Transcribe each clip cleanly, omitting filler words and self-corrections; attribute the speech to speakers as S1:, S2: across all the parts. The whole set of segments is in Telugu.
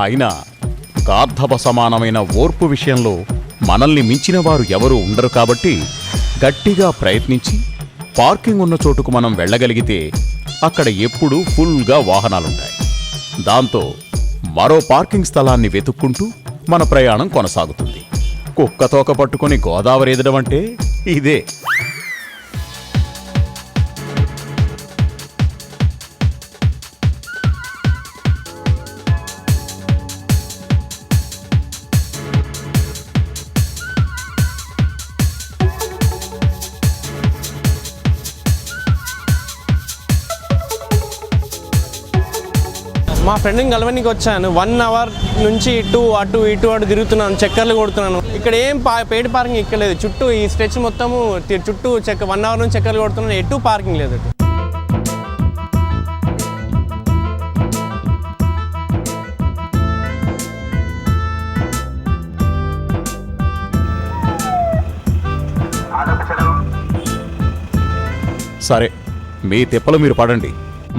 S1: అయినా గార్ధప సమానమైన ఓర్పు విషయంలో మనల్ని మించిన వారు ఎవరూ ఉండరు కాబట్టి గట్టిగా ప్రయత్నించి పార్కింగ్ ఉన్న చోటుకు మనం వెళ్ళగలిగితే అక్కడ ఎప్పుడూ ఫుల్గా వాహనాలుంటాయి. దాంతో మరో పార్కింగ్ స్థలాన్ని వెతుక్కుంటూ మన ప్రయాణం కొనసాగుతుంది. కుక్కతోక పట్టుకుని గోదావరి ఎదడం అంటే ఇదే.
S2: మా ఫ్రెండ్ని కలవడానికి వచ్చాను. 1 అవర్ నుంచి అటు ఇటు తిరుగుతున్నాను, చక్కర్లు కొడుతున్నాను. ఇక్కడ ఏం పెయిడ్ పార్కింగ్ ఇక్కడ లేదు. చుట్టూ ఈ స్ట్రెచ్ మొత్తము చుట్టూ 1 అవర్ నుంచి చక్కర్లు కొడుతున్నాను, ఎటు పార్కింగ్ లేదు.
S1: సరే, మీ తిప్పలు మీరు పడండి,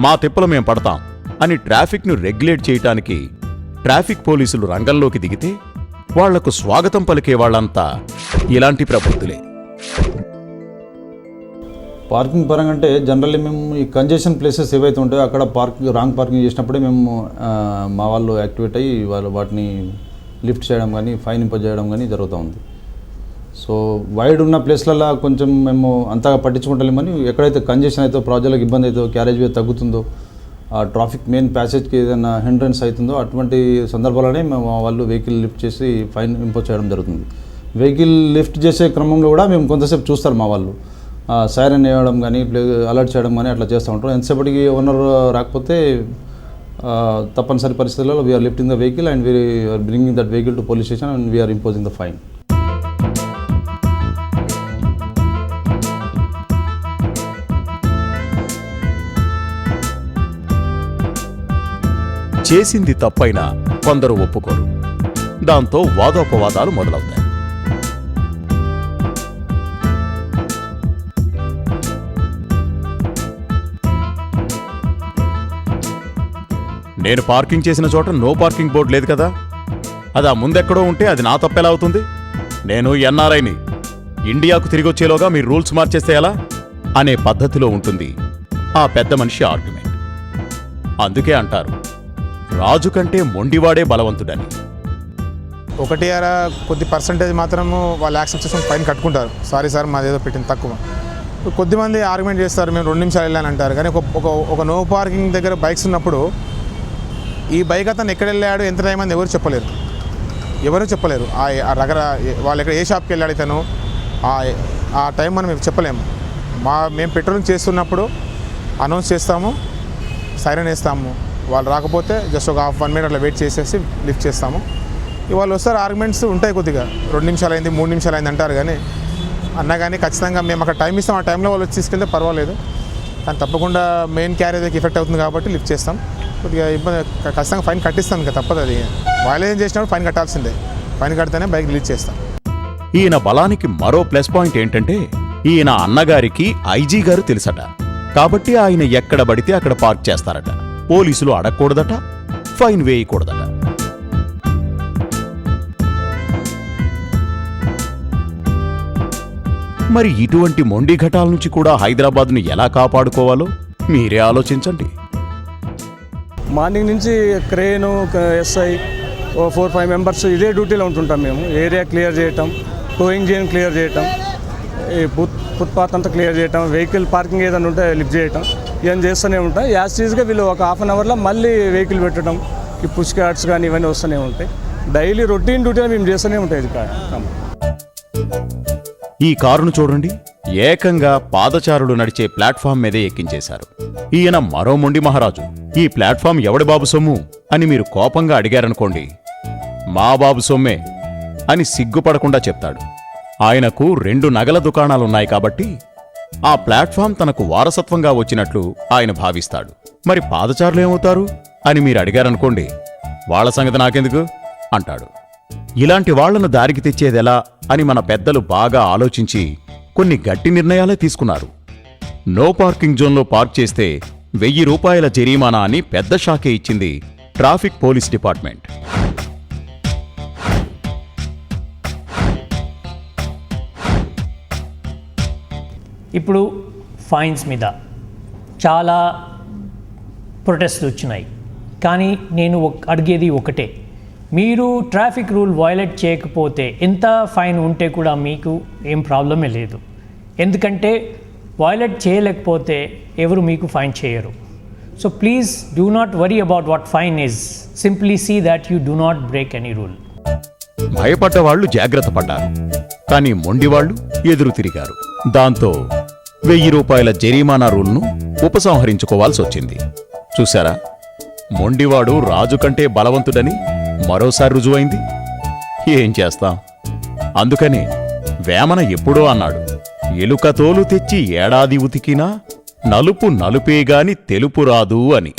S1: మా తిప్పలు మేము పడతాం అని ట్రాఫిక్ను రెగ్యులేట్ చేయటానికి ట్రాఫిక్ పోలీసులు రంగంలోకి దిగితే వాళ్లకు స్వాగతం పలికే వాళ్ళంతా ఇలాంటి ప్రబుద్ధులే.
S3: పార్కింగ్ పరంగా అంటే జనరల్లీ మేము ఈ కంజెషన్ ప్లేసెస్ ఏవైతే ఉంటాయో అక్కడ రాంగ్ పార్కింగ్ చేసినప్పుడే మేము మా వాళ్ళు యాక్టివేట్ అయ్యి వాటిని లిఫ్ట్ చేయడం కానీ ఫైన్ ఇంపోజ్ చేయడం కానీ జరుగుతూ ఉంది. సో వైడ్ ఉన్న ప్లేస్లలో కొంచెం మేము అంతగా పట్టించుకుంటలేమని, ఎక్కడైతే కంజెషన్ అవుతుందో, ప్రజలకు ఇబ్బంది అవుతుందో, క్యారేజ్ వే తగ్గుతుందో, ఆ ట్రాఫిక్ మెయిన్ ప్యాసేజ్కి ఏదైనా హిండ్రెన్స్ అవుతుందో అటువంటి సందర్భాలనే మేము వాళ్ళు వెహికల్ లిఫ్ట్ చేసి ఫైన్ ఇంపోజ్ చేయడం జరుగుతుంది. వెహికల్ లిఫ్ట్ చేసే క్రమంలో కూడా మేము కొంతసేపు చూస్తారు మా వాళ్ళు, సైరన్ వేయడం కానీ అలర్ట్ చేయడం కానీ అట్లా చేస్తూ ఉంటారు. ఎంతసేపటికి ఓనర్ రాకపోతే తప్పనిసరి పరిస్థితుల్లో we're lifting the vehicle and we're bringing that vehicle to police station and we're imposing the fine.
S1: చేసింది తప్పైనా కొందరు ఒప్పుకోరు. దాంతో వాదోపవాదాలు మొదలవుతాయి. నేను పార్కింగ్ చేసిన చోట నో పార్కింగ్ బోర్డు లేదు కదా, అది ఆ ముందెక్కడో ఉంటే అది నా తప్పెలా అవుతుంది? నేను ఎన్ఆర్ఐని, ఇండియాకు తిరిగొచ్చేలోగా మీరు రూల్స్ మార్చేస్తే ఎలా అనే పద్ధతిలో ఉంటుంది ఆ పెద్ద మనిషి ఆర్గ్యుమెంట్. అందుకే అంటారు, రాజు కంటే మొండివాడే బలవంతుడని.
S4: కొద్ది పర్సంటేజ్ మాత్రము వాళ్ళు యాక్సెప్ట్ చేసుకుని ఫైన్ కట్టుకుంటారు. సారీ సార్, మాదేదో పెట్టింది తక్కువ. కొద్దిమంది ఆర్గ్యుమెంట్ చేస్తారు, మేము 2 నిమిషాలు వెళ్ళాను అంటారు. కానీ ఒక నో పార్కింగ్ దగ్గర బైక్స్ ఉన్నప్పుడు ఈ బైక్ అతను ఎక్కడ వెళ్ళాడు, ఎంత టైం అని ఎవరు చెప్పలేరు. ఆ రగర వాళ్ళు ఎక్కడ ఏ షాప్కి వెళ్ళాడు ఇతను, ఆ టైం మనం చెప్పలేము. మేము పెట్రోలింగ్ చేస్తున్నప్పుడు అనౌన్స్ చేస్తాము, సైరన్ వేస్తాము. వాళ్ళు రాకపోతే జస్ట్ ఒక 1 మినిట్ అట్లా వెయిట్ చేసేసి లిఫ్ట్ చేస్తాము. వాళ్ళు వస్తారు, ఆర్గ్యుమెంట్స్ ఉంటాయి, కొద్దిగా 2 నిమిషాలు అయింది 3 నిమిషాలు అయింది అంటారు. కానీ అన్నా కానీ ఖచ్చితంగా మేము అక్కడ టైం ఇస్తాం, ఆ టైంలో వాళ్ళు వచ్చి తీసుకెళ్తే పర్వాలేదు. కానీ తప్పకుండా మెయిన్ క్యారేజ్కి ఎఫెక్ట్ అవుతుంది కాబట్టి లిఫ్ట్ చేస్తాం. కొద్దిగా ఇబ్బంది, ఖచ్చితంగా ఫైన్ కట్టిస్తాం, ఇంకా తప్పదు. అది వైలేషన్ చేసినప్పుడు ఫైన్ కట్టాల్సిందే. ఫైన్ కడితేనే బైక్ రిలీజ్ చేస్తాం.
S1: ఈయన బలానికి మరో ప్లస్ పాయింట్ ఏంటంటే, ఈయన అన్నగారికి ఐజీ గారు తెలుసట. కాబట్టి ఆయన ఎక్కడ పడితే అక్కడ పార్క్ చేస్తారట. పోలీసులు అడగకూడదట, ఫైన్ వేయకూడదట. మరి ఇటువంటి మొండి ఘటాల నుంచి కూడా హైదరాబాద్ను ఎలా కాపాడుకోవాలో మీరే ఆలోచించండి.
S5: మార్నింగ్ నుంచి క్రేను, ఎస్ఐ 4-5 మెంబర్స్ ఇదే డ్యూటీలో ఉంటుంటాం మేము. ఏరియా క్లియర్ చేయటం, టోయింగ్ జోన్ క్లియర్ చేయటం, ఈ ఫుట్పాత్ అంతా క్లియర్ చేయటం, వెహికల్ పార్కింగ్ ఏదైనా ఉంటే లిఫ్ట్ చేయటం, ఇవన్నీ చేస్తూనే ఉంటాం. యాస్టీజ్గా వీళ్ళు ఒక 1/2 అవర్లో మళ్ళీ వెహికల్ పెట్టడం, ఈ పుష్ కార్ట్స్ కానీ ఇవన్నీ వస్తూనే ఉంటాయి. డైలీ రొటీన్ డ్యూటీ మేము చేస్తూనే ఉంటాయి. ఇది
S1: ఈ కారును చూడండి, ఏకంగా పాదచారులు నడిచే ప్లాట్ఫామ్ మీదే ఎక్కించేశారు. ఈయన మరో మొండి మహారాజు. ఈ ప్లాట్ఫామ్ ఎవడి బాబు సొమ్ము అని మీరు కోపంగా అడిగారనుకోండి, మా బాబు సొమ్మే అని సిగ్గుపడకుండా చెప్తాడు. ఆయనకు 2 నగల దుకాణాలున్నాయి కాబట్టి ఆ ప్లాట్ఫామ్ తనకు వారసత్వంగా వచ్చినట్లు ఆయన భావిస్తాడు. మరి పాదచారులు ఏమవుతారు అని మీరు అడిగారనుకోండి, వాళ్ల సంగతి నాకెందుకు అంటాడు. ఇలాంటి వాళ్లను దారికి తెచ్చేదెలా అని మన పెద్దలు బాగా ఆలోచించి కొన్ని గట్టి నిర్ణయాలే తీసుకున్నారు. నో పార్కింగ్ జోన్లో పార్క్ చేస్తే 1000 రూపాయల జరిమానా అని పెద్ద షాకే ఇచ్చింది ట్రాఫిక్ పోలీస్ డిపార్ట్మెంట్.
S6: ఇప్పుడు ఫైన్స్ మీద చాలా ప్రొటెస్ట్లు వచ్చినాయి, కానీ నేను అడిగేది ఒకటే, మీరు ట్రాఫిక్ రూల్ వయలేట్ చేయకపోతే ఎంత ఫైన్ ఉంటే కూడా మీకు ఏం ప్రాబ్లమే లేదు. ఎందుకంటే వయలేట్ చేయలేకపోతే ఎవరు మీకు ఫైన్ చేయరు. So please do not worry about what fine is, simply see that you do not break any rule.
S1: భయపడ్డవాళ్లు జాగ్రత్త పడ్డారు, కానీ మొండివాళ్లు ఎదురు తిరిగారు. దాంతో 1000 రూపాయల జరిమానా రూల్ను ఉపసంహరించుకోవాల్సి వచ్చింది. చూశారా, మొండివాడు రాజు కంటే బలవంతుడని మరోసారి రుజువైంది. ఏం చేస్తాం? అందుకనే వేమన ఎప్పుడో అన్నాడు, ఎలుక తోలు తెచ్చి ఏడాది ఉతికినా నలుపు నలుపేగాని తెలుపు రాదు అని.